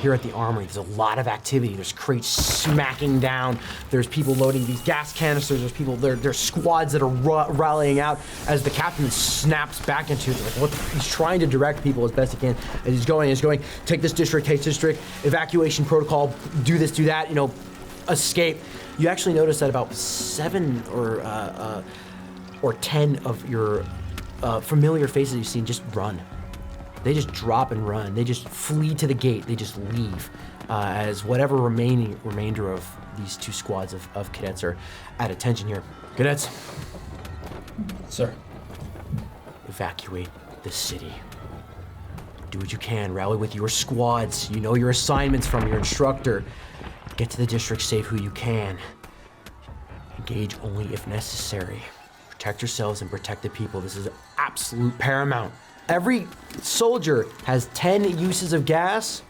here at the Armory, there's a lot of activity. There's crates smacking down. There's people loading these gas canisters. There's people, there's squads that are rallying out as the captain snaps back into it. Like, what he's trying to direct people as best he can. And he's going, take this district, evacuation protocol, do this, do that, escape. You actually notice that about 7 or 10 of your familiar faces you've seen just run. They just drop and run. They just flee to the gate. They just leave as whatever remainder of these 2 squads of cadets are at attention here. Cadets. Sir. Evacuate the city. Do what you can. Rally with your squads. You know your assignments from your instructor. Get to the district, save who you can. Engage only if necessary. Protect yourselves and protect the people. This is absolute paramount. Every soldier has 10 uses of gas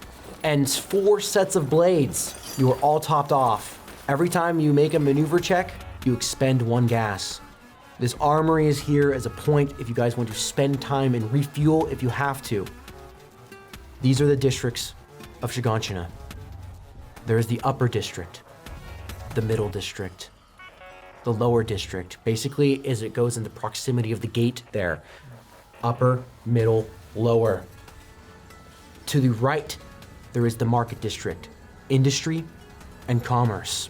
and 4 sets of blades. You are all topped off. Every time you make a maneuver check, you expend 1 gas. This armory is here as a point if you guys want to spend time and refuel if you have to. These are the districts of Shiganshina. There is the upper district, the middle district, the lower district. Basically, as it goes in the proximity of the gate there. Upper, middle, lower. To the right, there is the market district, industry and commerce.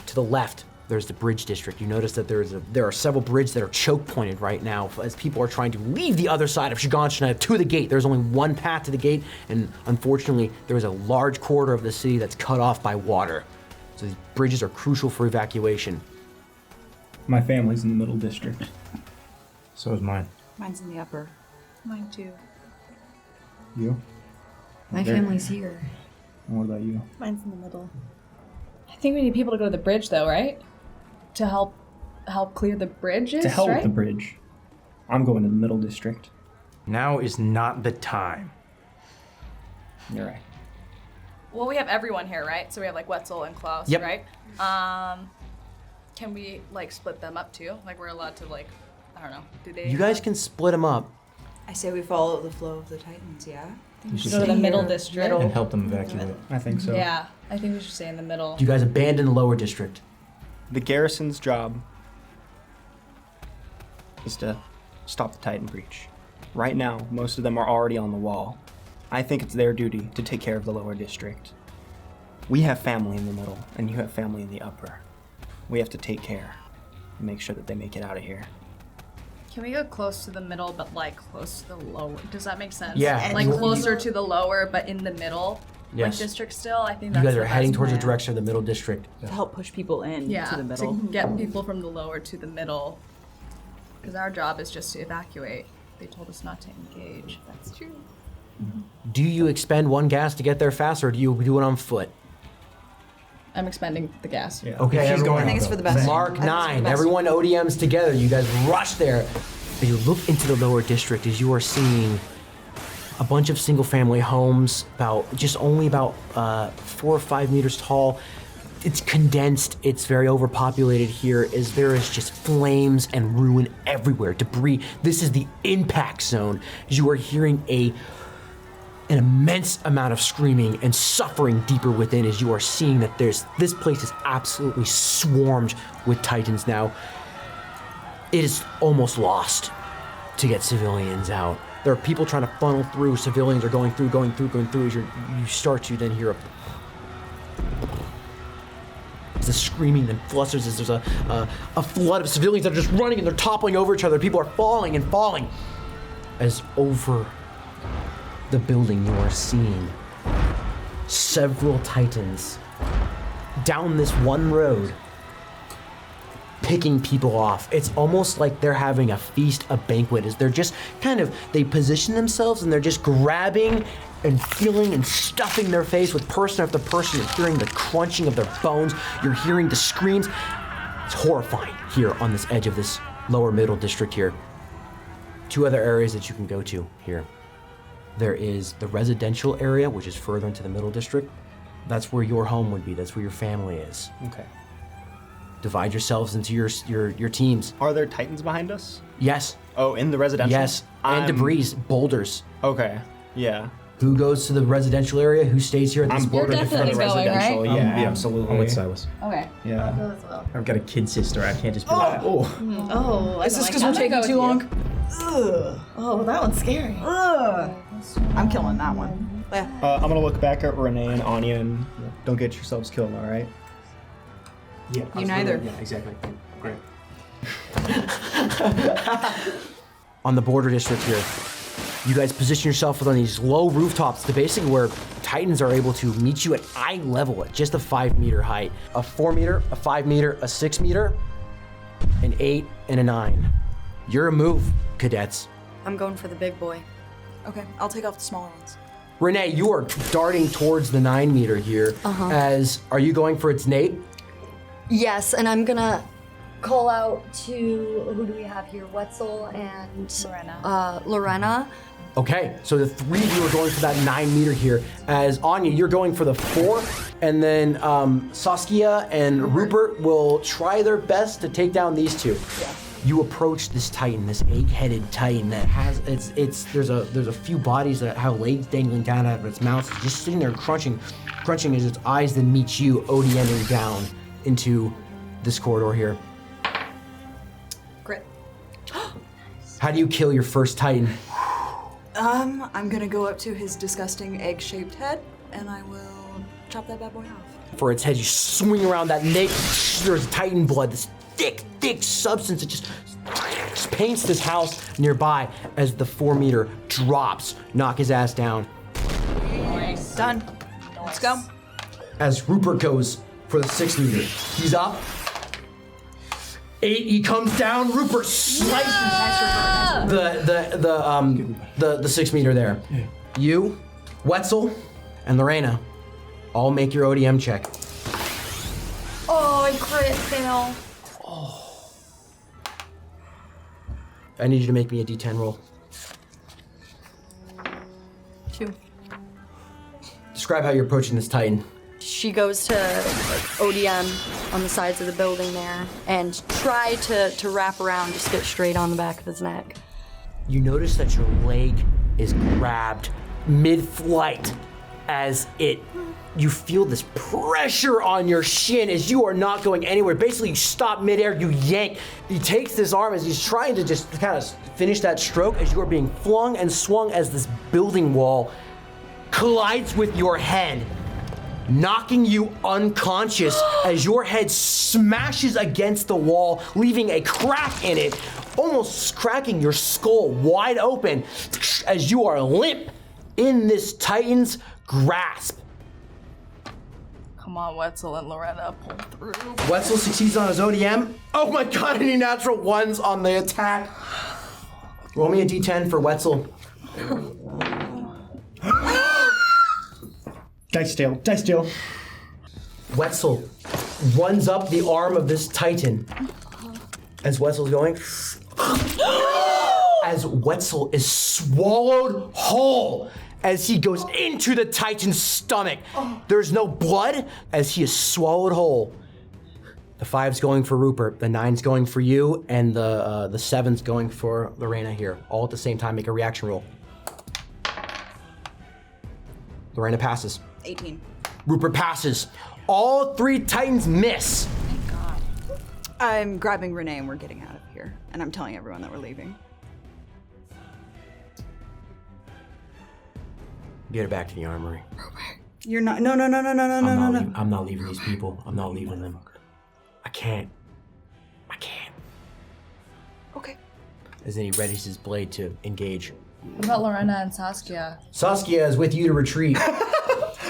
To the left, there's the bridge district. You notice that there are several bridges that are choke pointed right now as people are trying to leave the other side of Shiganshina to the gate. There's only one path to the gate, and unfortunately, there is a large corridor of the city that's cut off by water. So these bridges are crucial for evacuation. My family's in the middle district. So is mine. Mine's in the upper. Mine too. You? My family's here. And what about you? Mine's in the middle. I think we need people to go to the bridge, though, right? To help clear the bridges, To hell right? with the bridge. I'm going to the middle district. Now is not the time. You're right. Well, we have everyone here, right? So we have like Wetzel and Klaus, Yep. right? Can we like split them up too? Like we're allowed to like, I don't know. Do they? You guys can split them up. I say we follow the flow of the Titans, yeah? You should go to the stay middle here. district. And help them evacuate. I think so. Yeah, I think we should stay in the middle. You guys abandon the lower district. The Garrison's job is to stop the Titan breach. Right now, most of them are already on the wall. I think it's their duty to take care of the lower district. We have family in the middle, and you have family in the upper. We have to take care and make sure that they make it out of here. Can we go close to the middle, but like close to the lower? Does that make sense? Yeah. Like closer to the lower, but in the middle. Yes. Like district still. I think You that's guys are the heading best towards the plan. direction of the middle district. To help push people in Yeah, to the middle. to get people from the lower to the middle. Because our job is just to evacuate. They told us not to engage. That's true. Do you expend 1 gas to get there fast, or do you do it on foot? I'm expending the gas. Yeah. Okay, She's everyone. going I think it's for the best. Mark I think it's for 9. the best. Everyone ODMs together. You guys rush there. As you look into the lower district, as you are seeing a bunch of single-family homes, only about 4 or 5 meters tall. It's condensed. It's very overpopulated here. There is just flames and ruin everywhere. Debris. This is the impact zone. As you are hearing an immense amount of screaming and suffering deeper within, as you are seeing that this place is absolutely swarmed with Titans now. It is almost lost to get civilians out. There are people trying to funnel through. Civilians are going through. As you start to then hear the screaming and flusters as there's a flood of civilians that are just running and they're toppling over each other. People are falling and falling. As over the building you are seeing several Titans down this one road picking people off. It's almost like they're having a feast, a banquet, as they're just they position themselves and they're just grabbing and feeling and stuffing their face with person after person. You're hearing the crunching of their bones. You're hearing the screams. It's horrifying here on this edge of this lower middle district here. 2 other areas that you can go to here. There is the residential area, which is further into the middle district. That's where your home would be. That's where your family is. Okay. Divide yourselves into your teams. Are there Titans behind us? Yes. Oh, in the residential? Yes. And debris, boulders. Okay. Yeah. Who goes to the residential area? Who stays here at this I'm border? You're definitely for the going, residential. right? Yeah, absolutely. I'm with Silas. Okay. Yeah. Go as well. I've got a kid sister. I can't just be like, oh. Oh, Is this because we're taking too long? Ugh. Oh, that one's scary. Ugh. I'm killing that one. I'm gonna look back at Renee and Anya and don't get yourselves killed, all right? Yeah, You neither. Yeah, exactly. Great. On the border district here, you guys position yourself on these low rooftops to basically where Titans are able to meet you at eye level at just a 5 meter height. A 4 meter, a 5 meter, a 6 meter, an 8, and a 9. Your move, cadets. I'm going for the big boy. Okay, I'll take off the smaller ones. Renee, you are darting towards the 9 meter here. As, are you going for its Nate? Yes, and I'm gonna call out to, who do we have here? Wetzel and Lorena. Okay, so the 3 of you are going for that 9 meter here. As Anya, you're going for the 4, and then Saskia and Rupert will try their best to take down these 2. Yeah. You approach this Titan, this 8-headed Titan that has there's a few bodies that have legs dangling down out of its mouth, it's just sitting there crunching as its eyes then meet you, ODMing down into this corridor here. Grit. How do you kill your first Titan? I'm gonna go up to his disgusting egg-shaped head, and I will chop that bad boy off. For its head, you swing around that naked, there's Titan blood, this thick substance that just paints this house nearby as the 4 meter drops, knock his ass down. Nice. Done. Let's go. As Rupert goes for the 6 meter, he's up. 8, he comes down. Rupert slices the 6 meter there. You, Wetzel, and Lorena all make your ODM check. Oh, I crit fail. I need you to make me a D10 roll. 2. Describe how you're approaching this Titan. She goes to ODM on the sides of the building there and try to wrap around, just get straight on the back of his neck. You notice that your leg is grabbed mid-flight as you feel this pressure on your shin as you are not going anywhere. Basically, you stop midair, you yank. He takes this arm as he's trying to just kind of finish that stroke as you are being flung and swung as this building wall collides with your head, knocking you unconscious as your head smashes against the wall, leaving a crack in it, almost cracking your skull wide open as you are limp in this Titan's grasp. Come on, Wetzel and Lorena, pull through. Wetzel succeeds on his ODM. Oh my god, any natural ones on the attack. Roll me a D10 for Wetzel. Dice deal. Wetzel runs up the arm of this Titan. As Wetzel's going, as Wetzel is swallowed whole as he goes into the Titan's stomach. There's no blood as he is swallowed whole. The 5's going for Rupert, the 9's going for you, and the 7's going for Lorena here. All at the same time, make a reaction roll. Lorena passes. 18. Rupert passes. All 3 Titans miss. Thank God. I'm grabbing Renee and we're getting out of here. And I'm telling everyone that we're leaving. Get her back to the armory. You're not. No. I'm not leaving these people. I'm not leaving them. I can't. Okay. As then he readies his blade to engage. What about Lorena and Saskia? Saskia is with you to retreat.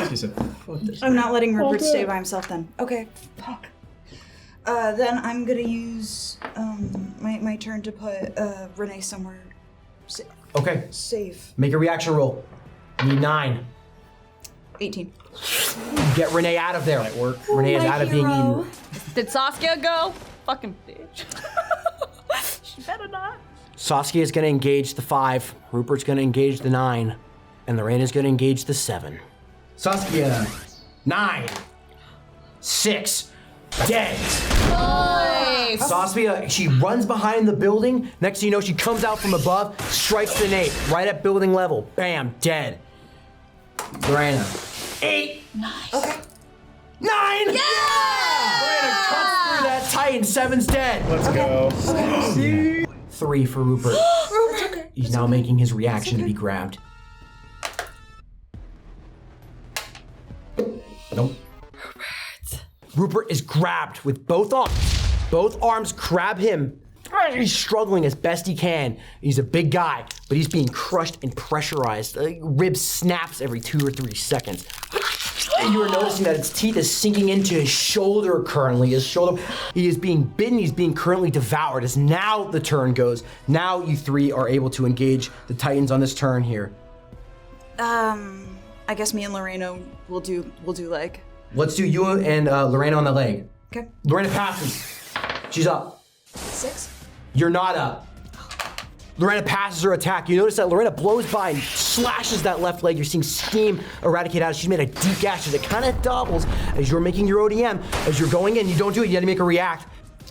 She said, fuck this. I'm not letting Rupert stay by himself then. Okay. Fuck. Then I'm gonna use my turn to put Renee somewhere Okay. safe. Make a reaction roll. Need 9. 18. Get Renee out of there. Might work. Renee is out of being eaten. Did Saskia go? Fucking bitch. She better not. Saskia is going to engage the 5. Rupert's going to engage the 9. And Lorena's going to engage the 7. Saskia, 9, 6, dead. Nice. Saskia, she runs behind the building. Next thing you know, she comes out from above, strikes the Nate right at building level. Bam, dead. Lorena. 8. Nice. Okay. 9! Yeah! Lorena cuts through that Titan. 7's dead. Let's go. 3 for Rupert. That's okay. He's now making his reaction to be grabbed. Nope. Rupert is grabbed with both arms. Both arms grab him. He's struggling as best he can. He's a big guy, but he's being crushed and pressurized. Rib snaps every 2 or 3 seconds. And you are noticing that its teeth is sinking into his shoulder currently. His shoulder, he is being bitten, he's being currently devoured. As now the turn goes, now you 3 are able to engage the Titans on this turn here. I guess me and Lorena will do leg. Let's do you and Lorena on the leg. Okay. Lorena passes. She's up. 6. You're not up. Lorena passes her attack. You notice that Lorena blows by and slashes that left leg. You're seeing steam eradicate out. She's made a deep gash as it kind of doubles as you're making your ODM. As you're going in, you don't do it. You have to make a react.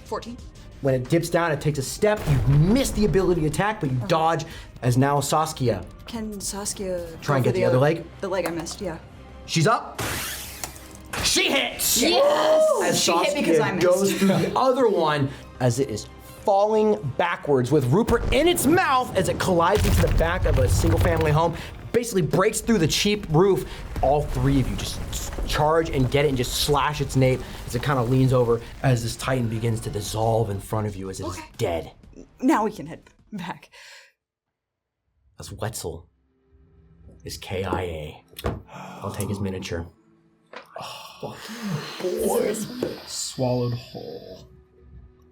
14. When it dips down, it takes a step. You miss the ability to attack, but you dodge as now Saskia. Can Saskia Try and go get for the other leg? The leg I missed, yeah. She's up. She hits. Yes! As She hit because I Saskia missed. goes through the other one as it is falling backwards with Rupert in its mouth as it collides into the back of a single family home, basically breaks through the cheap roof. All 3 of you just charge and get it and just slash its nape as it kind of leans over as this Titan begins to dissolve in front of you as it is dead. Now we can head back. As Wetzel is KIA. I'll take his miniature. Swallowed whole.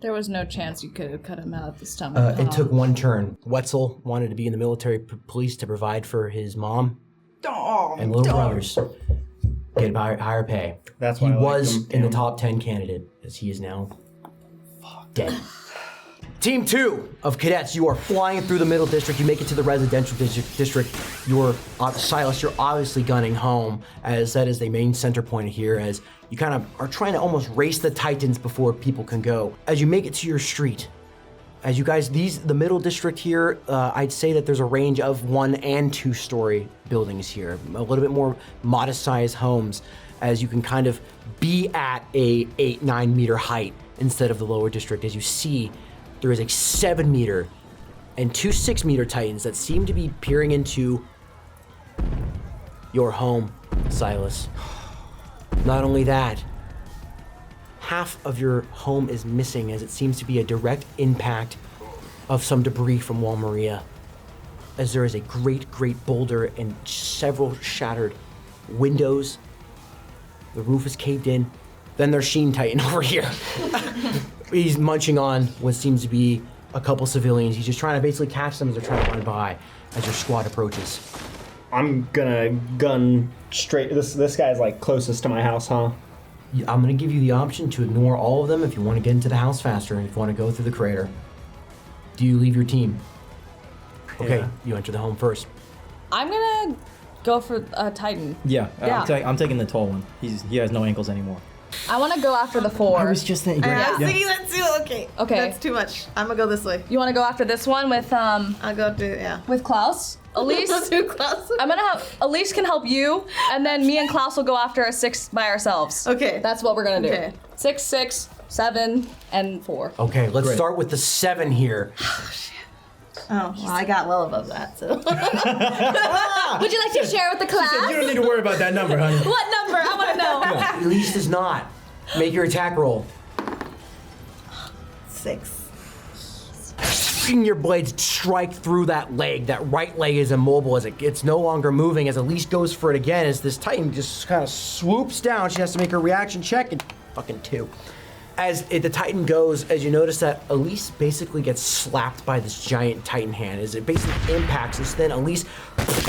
There was no chance you could have cut him out this time. It took 1 turn. Wetzel wanted to be in the military police to provide for his mom and little brothers. Get higher pay. That's he why I liked was him, in the damn. top 10 candidate, as he is now dead. Team 2 of cadets, you are flying through the middle district. You make it to the residential district. You're Silas. You're obviously gunning home, as that is the main center point here. As you kind of are trying to almost race the Titans before people can go. As you make it to your street, as you guys, the middle district here, I'd say that there's a range of 1 and 2 story buildings here, a little bit more modest sized homes, as you can kind of be at a 8-9 meter height instead of the lower district. As you see, there is a 7 meter and 2 6 meter Titans that seem to be peering into your home, Silas. Not only that, half of your home is missing, as it seems to be a direct impact of some debris from Wall Maria, as there is a great boulder and several shattered windows. The roof is caved in. Then there's Sheen Titan over here. He's munching on what seems to be a couple civilians. He's just trying to basically catch them as they're trying to run by as your squad approaches. I'm gonna gun straight. This guy's like closest to my house, huh? I'm gonna give you the option to ignore all of them if you want to get into the house faster and if you want to go through the crater. Do you leave your team? Okay, Yeah. you enter the home first. I'm gonna go for Titan. Yeah, Yeah. I'm taking the tall one. He has no ankles anymore. I want to go after the 4. I was just thinking. I was thinking that too. Okay. Okay. That's too much. I'm gonna go this way. You want to go after this one with I'll go do with Klaus? Elise. Let's do Klaus. I'm gonna have Elise can help you, and then me and Klaus will go after a 6 by ourselves. Okay. That's what we're gonna do. Okay. 6, 6, 7, and 4. Okay, let's Great. start with the 7 here. Oh, well, I got well above that. So. Would you like to share with the class? You don't need to worry about that number, honey. What number? I want to know. Elise does not. Make your attack roll. 6. Seeing your blades strike through that leg. That right leg is immobile as it's no longer moving. As Elise goes for it again, as this Titan just kind of swoops down, she has to make her reaction check. And fucking 2. As the Titan goes, as you notice that Elise basically gets slapped by this giant Titan hand. As it basically impacts us, then Elise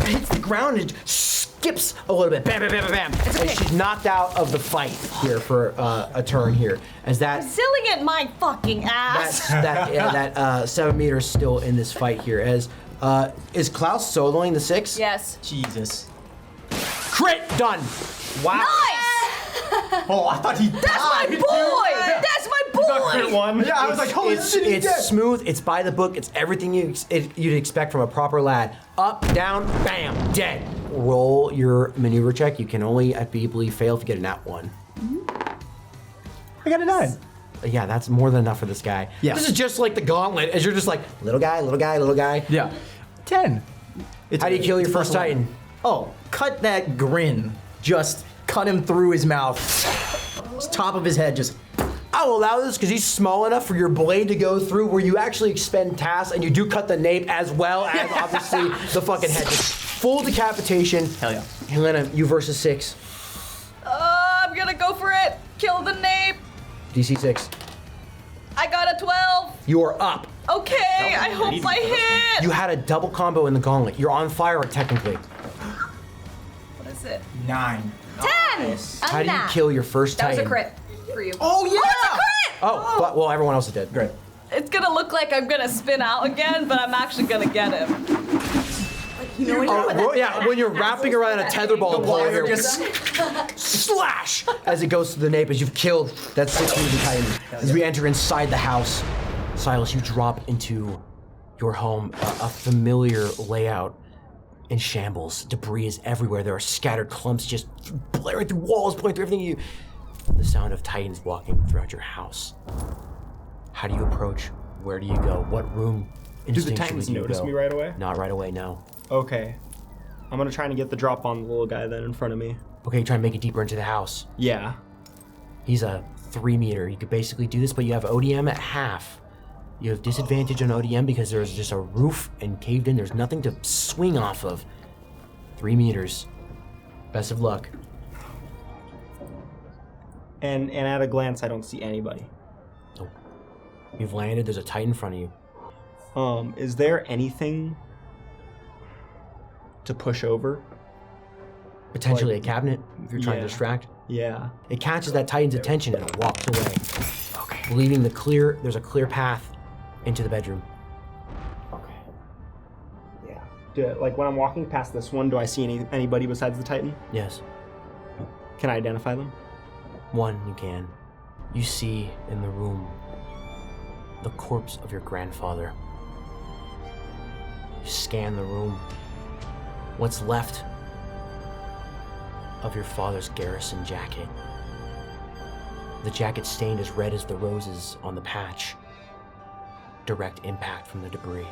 hits the ground and skips a little bit. Bam, bam, bam, bam, bam. And she's knocked out of the fight here for a turn here. As that Silling at my fucking ass. that 7 meters still in this fight here. As is Klaus soloing the 6? Yes. Jesus. Crit done. Wow. Nice. Oh, I thought he died. That's my boy. That's my boy. One. Yeah, I was like, holy shit, he's It's dead. smooth. It's by the book. It's everything you'd expect from a proper lad. Up, down, bam, dead. roll your maneuver check. You can only, I believe, fail if you get a nat 1. I got a 9. Yeah, that's more than enough for this guy. Yeah. This is just like the gauntlet, as you're just like, little guy, little guy, little guy. Yeah. 10. How do you kill your first Titan? Oh, cut that grin. Just cut him through his mouth. Top of his head, just. I'll allow this because he's small enough for your blade to go through where you actually expend tasks and you do cut the nape as well as obviously the fucking head. Just full decapitation. Hell yeah. Helena, you versus 6. I'm gonna go for it. Kill the nape. DC 6. I got a 12. You are up. Okay, I hope I hit. You had a double combo in the gauntlet. You're on fire technically. What is it? 9. 10! How do you kill your first That was Titan? a crit for you. Oh, yeah! It's a crit! Oh, but, well, everyone else is dead. Great. It's gonna look like I'm gonna spin out again, but I'm actually gonna get him. When you're wrapping around a tetherball pole here, just. slash as it goes to the nape as you've killed that 6-meter Titan. As we enter inside the house, Silas, you drop into your home, a familiar layout in shambles. Debris is everywhere. There are scattered clumps just blaring through walls, pointing through everything. The sound of Titans walking throughout your house. How do you approach? Where do you go? What room? Do the Titans notice me right away? Not right away, no. Okay. I'm gonna try and get the drop on the little guy then in front of me. Okay, try and make it deeper into the house. Yeah. He's a 3-meter. You could basically do this, but you have ODM at half. You have disadvantage on ODM because there's just a roof and caved in. There's nothing to swing off of. 3 meters. Best of luck. And at a glance, I don't see anybody. Nope. You've landed. There's a Titan in front of you. Is there anything to push over? Potentially a cabinet if you're trying to Yeah. distract. Yeah. It catches that Titan's attention and it walks away. Okay. Leaving there's a clear path into the bedroom. Okay. Yeah. Like when I'm walking past this one, do I see anybody besides the Titan? Yes. Can I identify them? One, you can. You see in the room the corpse of your grandfather. You scan the room. What's left of your father's Garrison jacket. The jacket stained as red as the roses on the patch. Direct impact from the debris.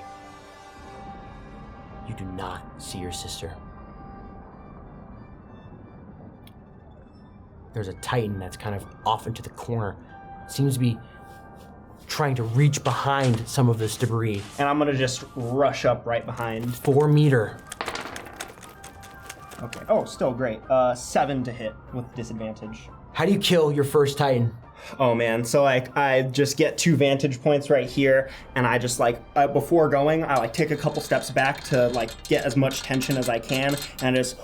You do not see your sister. There's a Titan that's kind of off into the corner. Seems to be trying to reach behind some of this debris. And I'm gonna just rush up right behind. 4 meter. Okay. Oh, still great. 7 to hit with disadvantage. How do you kill your first Titan? Oh man, so like I just get 2 vantage points right here, and I just like before going, I like take a couple steps back to like get as much tension as I can, and I just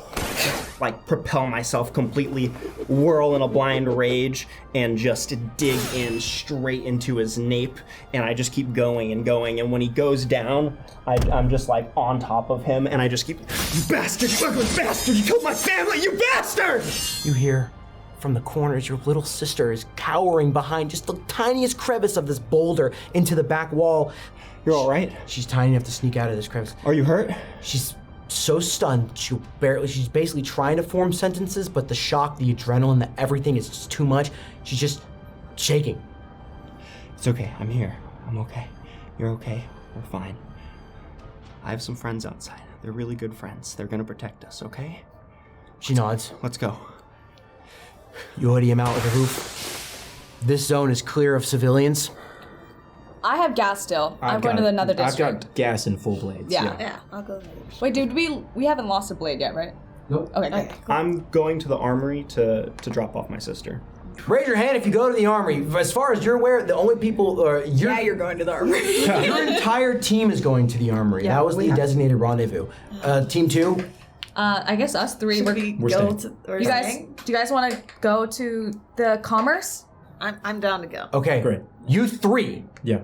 like propel myself completely, whirl in a blind rage, and just dig in straight into his nape, and I just keep going and going, and when he goes down, I'm just like on top of him, and I just keep, you bastard, you ugly bastard, you killed my family, you bastard! You hear from the corners, your little sister is cowering behind just the tiniest crevice of this boulder into the back wall. You're all right? She's tiny enough to sneak out of this crevice. Are you hurt? She's so stunned, she's basically trying to form sentences, but the shock, the adrenaline, the everything is just too much. She's just shaking. It's okay, I'm here. I'm okay. You're okay. We're fine. I have some friends outside. They're really good friends. They're gonna protect us, okay? She nods. Let's go. You hoodie him out with the roof. This zone is clear of civilians. I have gas still. I'm going to another district. I've got gas and full blades. Yeah. Yeah, I'll go there. Wait, dude, we haven't lost a blade yet, right? Nope. Okay, good. I'm going to the armory to drop off my sister. Raise your hand if you go to the armory. As far as you're aware, the only people You're going to the armory. your entire team is going to the armory. That was the designated rendezvous. Team 2? I guess us 3. Should we go to? Do you guys want to go to the commerce? I'm down to go. Okay. Great. You 3 Yeah.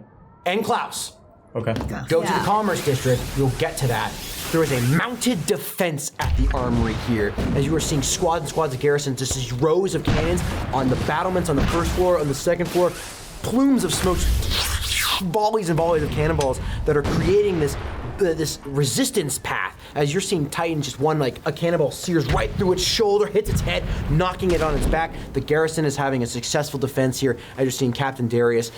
and Klaus Okay. go to the Commerce District. You'll get to that. There is a mounted defense at the armory here. As you are seeing squads and squads of garrisons, just these rows of cannons on the battlements on the first floor, on the second floor, plumes of smoke, volleys and volleys of cannonballs that are creating this resistance path as you're seeing Titan, just one like a cannonball sears right through its shoulder, hits its head, knocking it on its back. The Garrison is having a successful defense here, as you're seeing Captain Darius,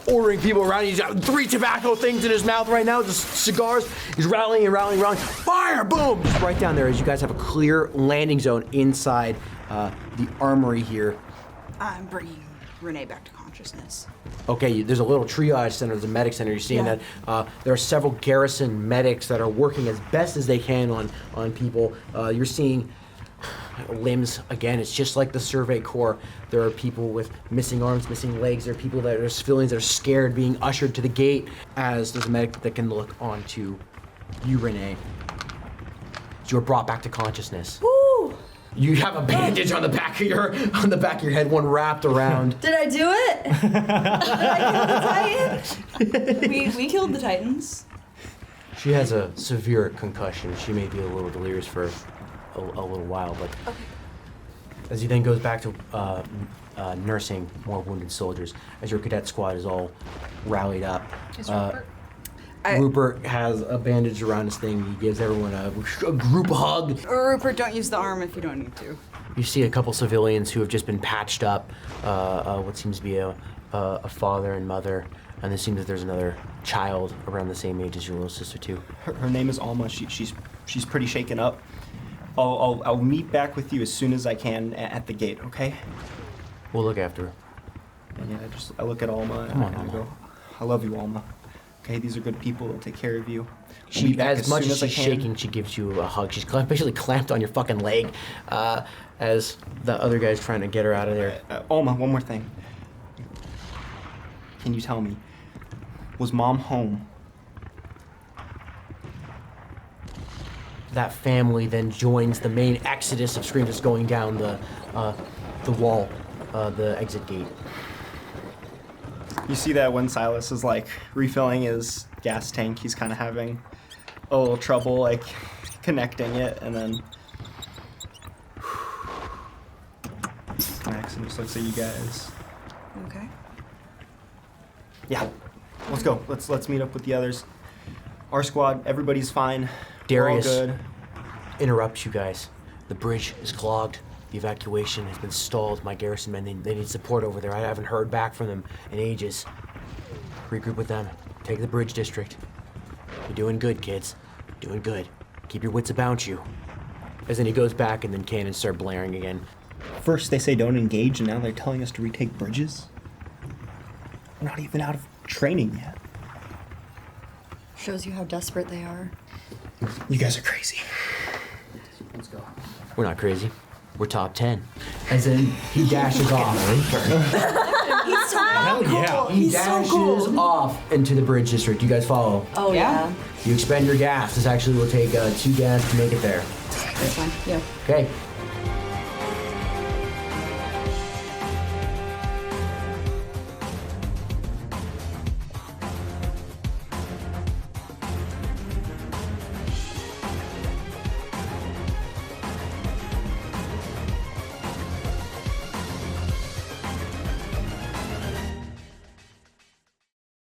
ordering people around. He's got 3 tobacco things in his mouth right now, just cigars. He's rallying and rallying, rallying. Fire! Boom! Just right down there as you guys have a clear landing zone inside the armory here. I'm bringing Renee back to consciousness. Okay, there's a little triage center, there's a medic center. You're seeing that there are several Garrison medics that are working as best as they can on people. You're seeing limbs, again, it's just like the Survey Corps. There are people with missing arms, missing legs. There are people that are civilians that are scared being ushered to the gate, as there's a medic that can look onto you, Renee. You were brought back to consciousness. Woo! You have a bandage on the back of your head, one wrapped around. Did I do it? Did I kill the Titan? We killed the Titans. She has a severe concussion. She may be a little delirious for a little while, but as he then goes back to nursing more wounded soldiers, as your cadet squad is all rallied up. Is Rupert? Rupert has a bandage around his thing. He gives everyone a group hug. Rupert, don't use the arm if you don't need to. You see a couple civilians who have just been patched up, what seems to be a father and mother, and it seems that there's another child around the same age as your little sister too. Her name is Alma. She's pretty shaken up. I'll meet back with you as soon as I can at the gate, okay? We'll look after her. And yeah, I look at Alma and I go, I love you, Alma. Okay, these are good people. They'll take care of you. She, as much as she's shaking, she gives you a hug. She's basically clamped on your fucking leg, as the other guy's trying to get her out of there. Alma, one more thing. Can you tell me, was Mom home? That family then joins the main exodus of screams that's going down the wall, the exit gate. You see that when Silas is like refilling his gas tank, he's kind of having a little trouble like connecting it, and then Max and just looks at you guys. Okay. Yeah, let's go. Let's meet up with the others. Our squad, everybody's fine. Darius We're all good. interrupts you guys. The bridge is clogged. The evacuation has been stalled. My Garrison men, they need support over there. I haven't heard back from them in ages. Regroup with them. Take the bridge district. You're doing good, kids. Doing good. Keep your wits about you. As then he goes back and then cannons start blaring again. First they say don't engage, and now they're telling us to retake bridges? We're not even out of training yet. Shows you how desperate they are. You guys are crazy. Let's go. We're not crazy. We're top 10. As in, he dashes off. He's so cool. He He's so dashes cool. off into the bridge district. You guys follow. Oh Yeah. yeah. You expend your gas. This actually will take 2 gas to make it there. That's fine. Yeah. Okay.